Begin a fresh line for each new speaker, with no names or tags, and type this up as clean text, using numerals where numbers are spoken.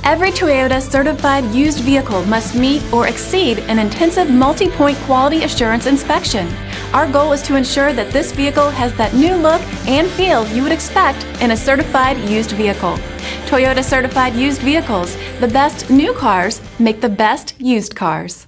Every Toyota certified used vehicle must meet or exceed an intensive multi-point quality assurance inspection. Our goal is to ensure that this vehicle has that new look and feel you would expect in a certified used vehicle. Toyota certified used vehicles, the best new cars make the best used cars.